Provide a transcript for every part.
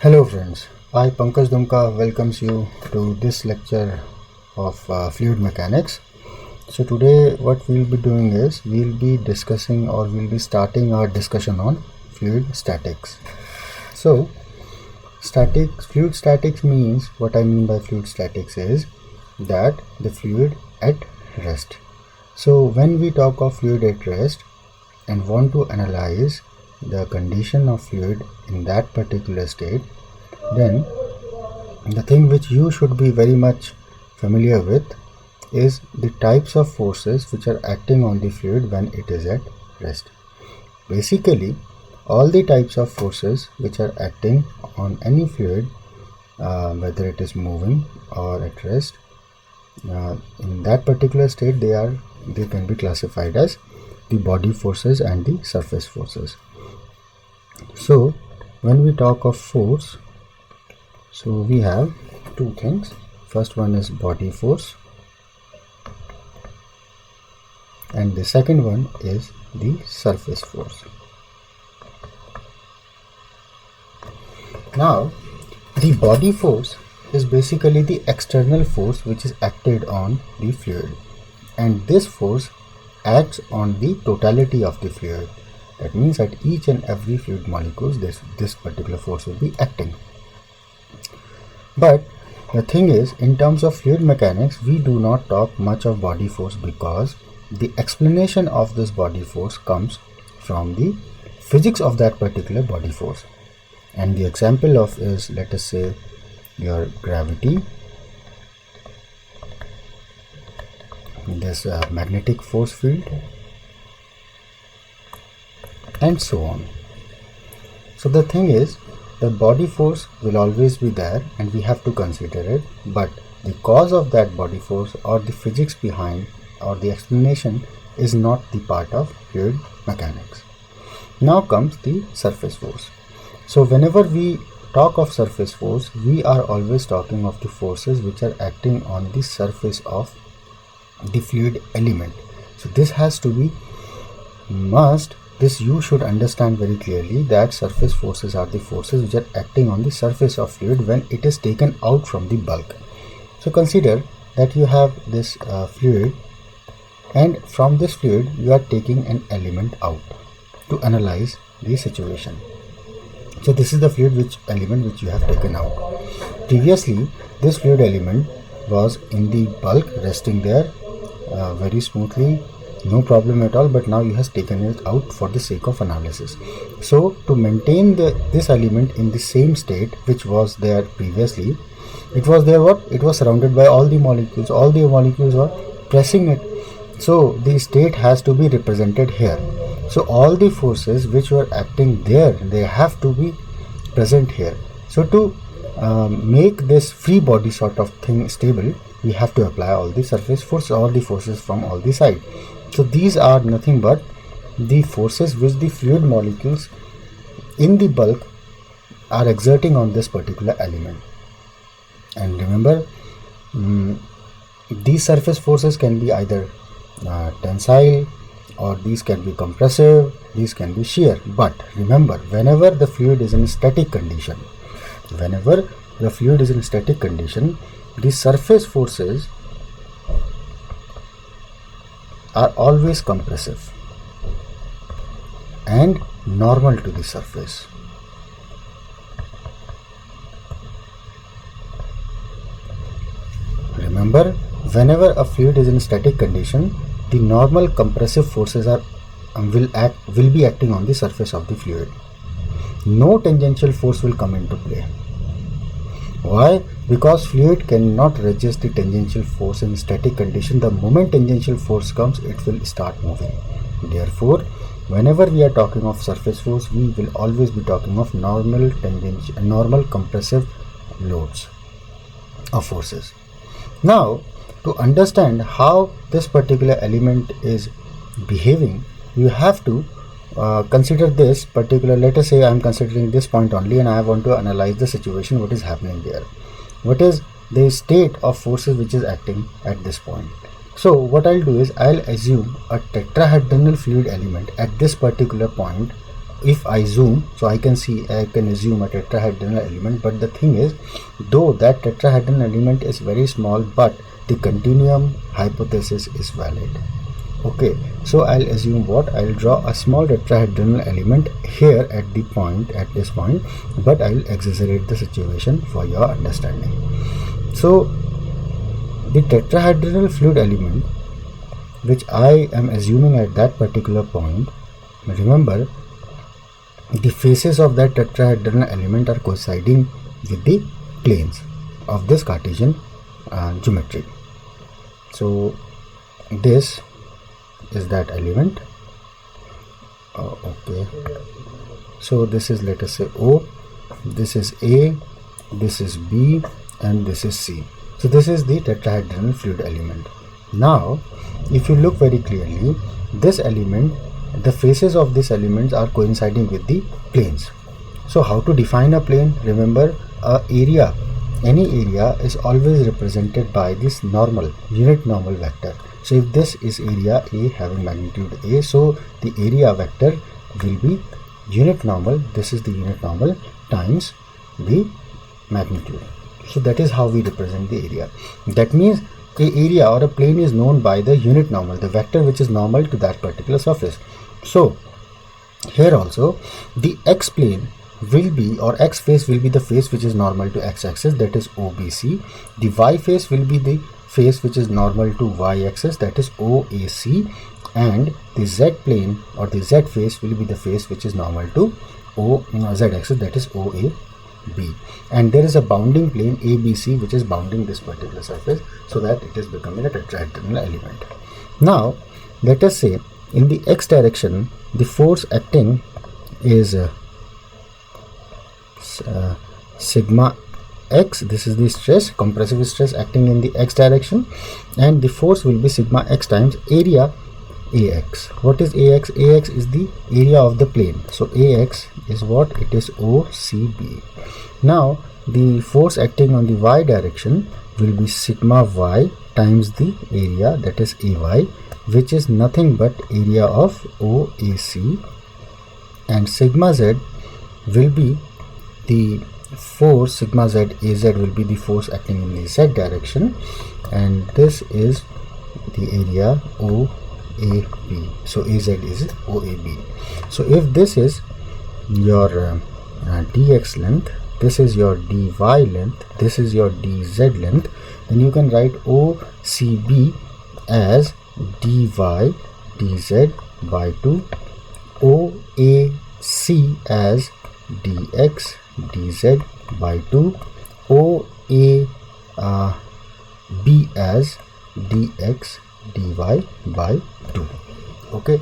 Hello friends, I Pankaj Dumka welcomes you to this lecture of fluid mechanics. So today what we'll be doing is we'll be discussing or we'll be starting our discussion on fluid statics. So fluid statics means what I mean by fluid statics is that the fluid at rest. So when we talk of fluid at rest and want to analyze the condition of fluid in that particular state, then the thing which you should be very much familiar with is the types of forces which are acting on the fluid when it is at rest. Basically, all the types of forces which are acting on any fluid, whether it is moving or at rest, in that particular state they can be classified as the body forces and the surface forces. So when we talk of force, so we have two things. First one is body force and the second one is the surface force. Now the body force is basically the external force which is acted on the fluid, and this force acts on the totality of the fluid. That means at each and every fluid molecules this particular force will be acting. But the thing is, in terms of fluid mechanics, we do not talk much of body force because the explanation of this body force comes from the physics of that particular body force. And the example of is, let us say, your gravity, this magnetic force field, and so on. So the thing is, the body force will always be there and we have to consider it, but the cause of that body force or the physics behind or the explanation is not the part of fluid mechanics. Now comes the surface force. So whenever we talk of surface force, we are always talking of the forces which are acting on the surface of the fluid element. So this has to be this you should understand very clearly, that surface forces are the forces which are acting on the surface of fluid when it is taken out from the bulk. So consider that you have this fluid, and from this fluid you are taking an element out to analyze the situation. So this is the fluid element which you have taken out. Previously this fluid element was in the bulk, resting there very smoothly, no problem at all, but now you have taken it out for the sake of analysis. So to maintain this element in the same state which was there previously, it was surrounded by all the molecules were pressing it, so the state has to be represented here. So all the forces which were acting there, they have to be present here. So to make this free body sort of thing stable, we have to apply all the surface force, all the forces from all the sides. So these are nothing but the forces which the fluid molecules in the bulk are exerting on this particular element. And remember, these surface forces can be either tensile, or these can be compressive, these can be shear. But remember, whenever the fluid is in static condition, the surface forces are always compressive and normal to the surface. Remember, whenever a fluid is in static condition, the normal compressive forces will be acting on the surface of the fluid. No tangential force will come into play. Why? Because fluid cannot resist the tangential force in static condition. The moment tangential force comes, it will start moving. Therefore, whenever we are talking of surface force, we will always be talking of normal compressive loads of forces. Now, to understand how this particular element is behaving, you have to consider this particular, let us say I am considering this point only and I want to analyze the situation, what is happening there, what is the state of forces which is acting at this point. So what I'll do is I'll assume a tetrahedral fluid element at this particular point if I zoom, so I can assume a tetrahedral element, but the thing is, though that tetrahedral element is very small, but the continuum hypothesis is valid. Okay, so I'll assume what? I'll draw a small tetrahedral element here at this point, but I'll exaggerate the situation for your understanding. So the tetrahedral fluid element, which I am assuming at that particular point, remember, the faces of that tetrahedral element are coinciding with the planes of this Cartesian geometry. So this is that element. Okay, so this is, let us say, O, this is A, this is B, and this is C. So this is the tetrahedral fluid element. Now if you look very clearly, this element, the faces of these elements are coinciding with the planes. So how to define a plane? Remember, any area is always represented by this unit normal vector. So if this is area A having magnitude A, so the area vector will be unit normal, this is the unit normal, times the magnitude. So that is how we represent the area. That means a area or a plane is known by the unit normal, the vector which is normal to that particular surface. So here also the x plane will be, or x face will be the face which is normal to x axis, that is OBC. The y face will be the face which is normal to y axis, that is OAC, and the z plane or the z face will be the face which is normal to z axis, that is OAB. And there is a bounding plane ABC which is bounding this particular surface, so that it is becoming a tetrahedral element. Now let us say in the x direction the force acting is sigma x. This is the stress, compressive stress acting in the x direction, and the force will be sigma x times area AX. What is AX? AX is the area of the plane. So AX is what? It is OCB. Now the force acting on the y direction will be sigma y times the area, that is AY, which is nothing but area of OAC, and sigma z will be the force, sigma z AZ will be the force acting in the z direction, and this is the area OAB. So AZ is OAB. So if this is your dx length, this is your dy length, this is your dz length, then you can write OCB as dy dz by 2, OAC as dx dz by 2, OAB as dx dy by 2. Okay,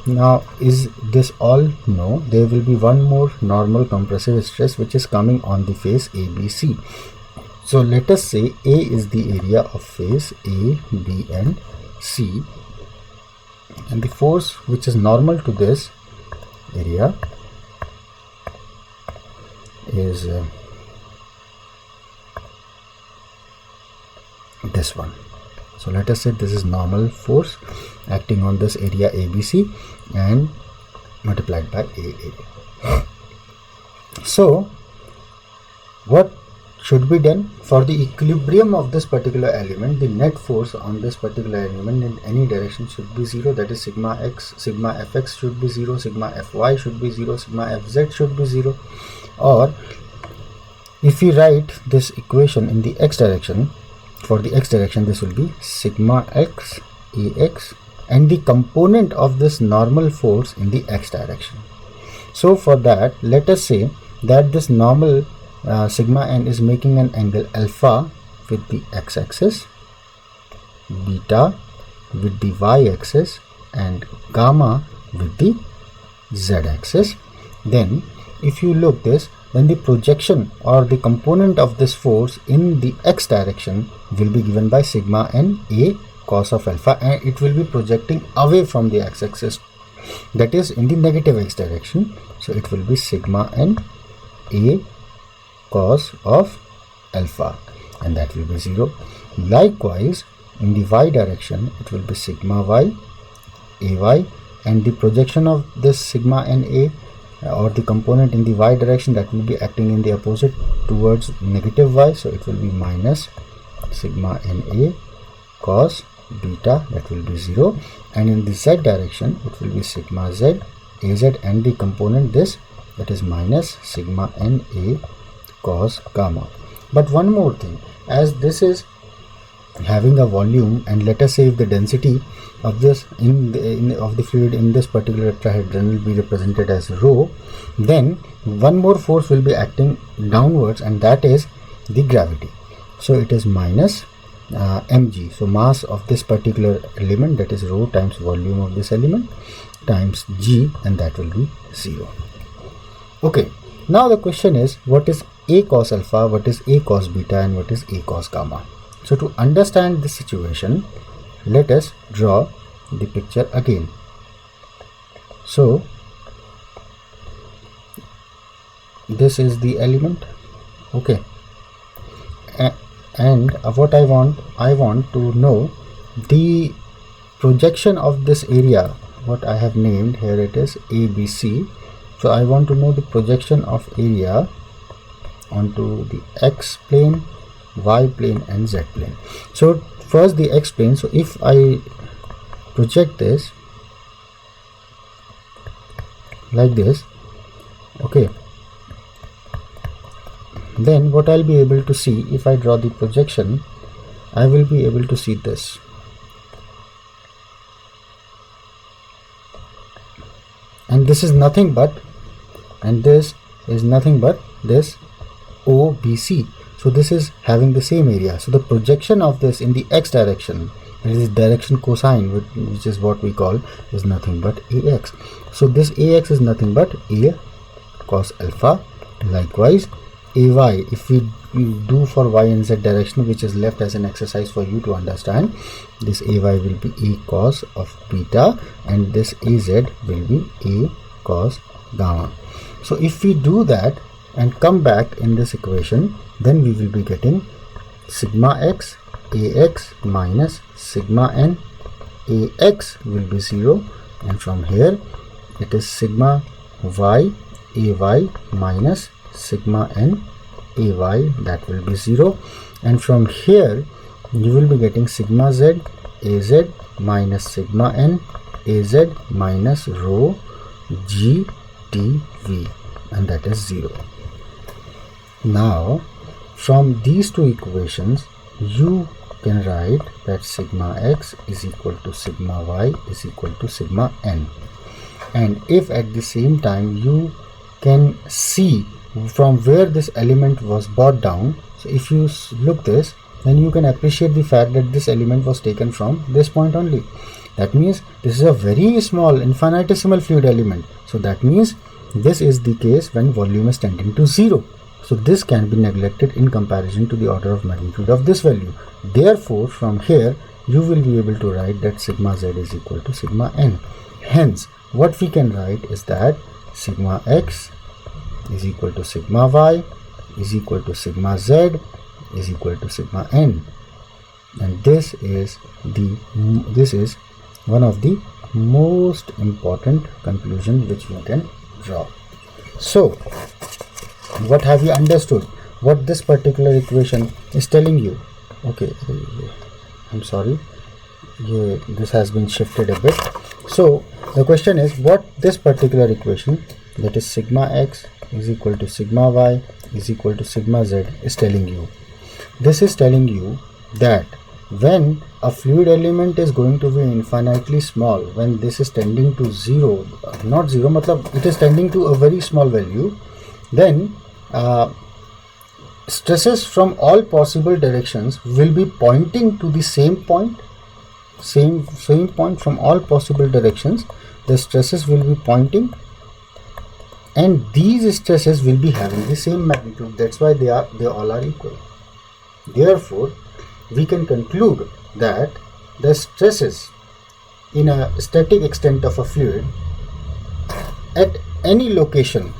now is this all? No, there will be one more normal compressive stress which is coming on the face ABC. So let us say A is the area of face A, B and C, and the force which is normal to this area is this one. So let us say this is normal force acting on this area ABC and multiplied by A area. So what should be done? For the equilibrium of this particular element, the net force on this particular element in any direction should be 0, that is sigma x, sigma fx should be 0, sigma fy should be 0, sigma fz should be 0. Or if we write this equation in the x direction, for the x direction this will be sigma x ax, and the component of this normal force in the x direction. So for that, let us say that this normal sigma n is making an angle alpha with the x axis, beta with the y axis, and gamma with the z axis. Then if you look this, then the projection or the component of this force in the x direction will be given by sigma n a cos of alpha, and it will be projecting away from the x axis, that is in the negative x direction. So it will be sigma n a cos of alpha, and that will be 0. Likewise in the y direction it will be sigma y ay, and the projection of this sigma n a or the component in the y direction, that will be acting in the opposite towards negative y, so it will be minus sigma na cos beta, that will be 0, and in the z direction it will be sigma z az, and the component this, that is minus sigma na cos gamma. But one more thing, as this is having a volume, and let us say if the density of this of the fluid in this particular tetrahedron will be represented as rho, then one more force will be acting downwards, and that is the gravity. So it is minus mg, so mass of this particular element, that is rho times volume of this element, times g, and that will be 0. Okay, now the question is, what is a cos alpha, what is a cos beta, and what is a cos gamma? So to understand this situation, let us draw the picture again. So this is the element, okay, and what I want to know the projection of this area, what I have named here, it is ABC. So I want to know the projection of area onto the x plane, y plane, and z plane. So first the x plane, so if I project this like this, okay, then what I'll be able to see, if I draw the projection, I will be able to see this. And this is nothing but, and this is nothing but this OBC. So this is having the same area. So the projection of this in the x direction, it is direction cosine, which is what we call, is nothing but AX. So this AX is nothing but A cos alpha. Likewise, AY, if we do for y and z direction, which is left as an exercise for you to understand, this AY will be A cos of beta, and this AZ will be A cos gamma. So if we do that and come back in this equation, then we will be getting sigma x AX minus sigma n AX will be 0, and from here it is sigma y AY minus sigma n AY, that will be 0, and from here you will be getting sigma z AZ minus sigma n AZ minus rho g dV, and that is 0. Now from these two equations you can write that sigma x is equal to sigma y is equal to sigma n, and if at the same time you can see from where this element was brought down, so if you look this, then you can appreciate the fact that this element was taken from this point only. That means this is a very small infinitesimal fluid element. So that means this is the case when volume is tending to 0. So this can be neglected in comparison to the order of magnitude of this value. Therefore from here you will be able to write that sigma z is equal to sigma n. Hence what we can write is that sigma x is equal to sigma y is equal to sigma z is equal to sigma n, and this is one of the most important conclusion which we can draw. So what have you understood, what this particular equation is telling you? Okay, I'm sorry, this has been shifted a bit. So the question is, what this particular equation, that is sigma x is equal to sigma y is equal to sigma z, is telling you? This is telling you that when a fluid element is going to be infinitely small, when this is tending to 0, not 0, matlab it is tending to a very small value, then stresses from all possible directions will be pointing to the same point, same point from all possible directions. The stresses will be pointing, and these stresses will be having the same magnitude. That's why they all are equal. Therefore we can conclude that the stresses in a static extent of a fluid at any location,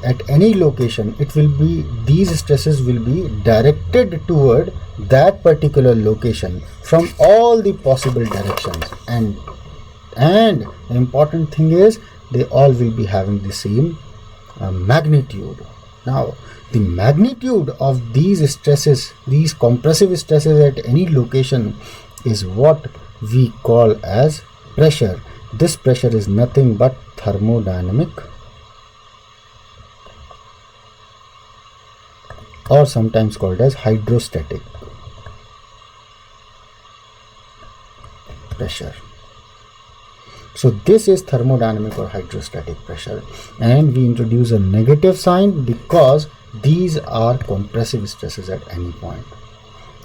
it will be, these stresses will be directed toward that particular location from all the possible directions. And the important thing is they all will be having the same magnitude. Now, the magnitude of these stresses, these compressive stresses at any location, is what we call as pressure. This pressure is nothing but thermodynamic, or sometimes called as hydrostatic pressure. So this is thermodynamic or hydrostatic pressure, and we introduce a negative sign because these are compressive stresses at any point.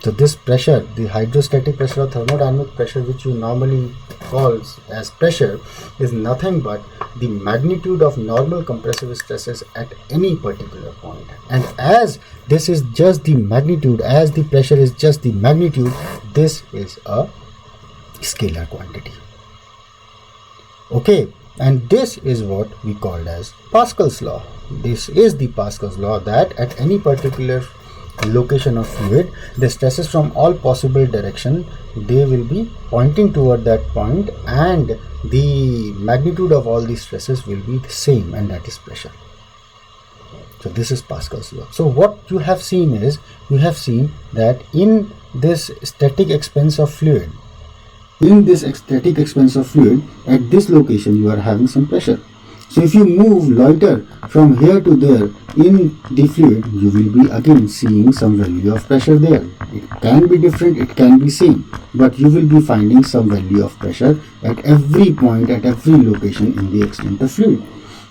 So this pressure, the hydrostatic pressure or thermodynamic pressure, which you normally call as pressure, is nothing but the magnitude of normal compressive stresses at any particular point. And as this is just the magnitude, as the pressure is just the magnitude, this is a scalar quantity. Okay, and this is what we call as Pascal's law. This is the Pascal's law, that at any particular location of fluid, the stresses from all possible direction, they will be pointing toward that point, and the magnitude of all these stresses will be the same, and that is pressure. So this is Pascal's law. So what you have seen is, you have seen that in this static expanse of fluid, at this location you are having some pressure. So if you loiter from here to there in the fluid, you will be again seeing some value of pressure there. It can be different, it can be same, but you will be finding some value of pressure at every point, at every location in the extent of fluid.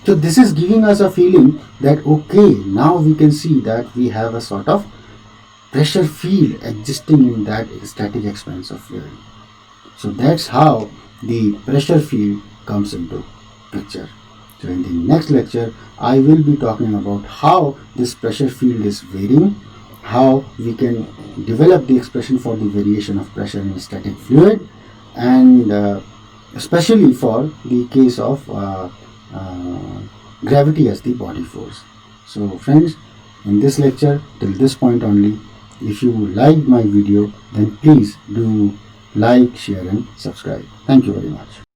So this is giving us a feeling that okay, now we can see that we have a sort of pressure field existing in that static expanse of fluid. So that's how the pressure field comes into picture. So in the next lecture, I will be talking about how this pressure field is varying, how we can develop the expression for the variation of pressure in a static fluid, and especially for the case of gravity as the body force. So friends, in this lecture, till this point only, if you liked my video, then please do like, share and subscribe. Thank you very much.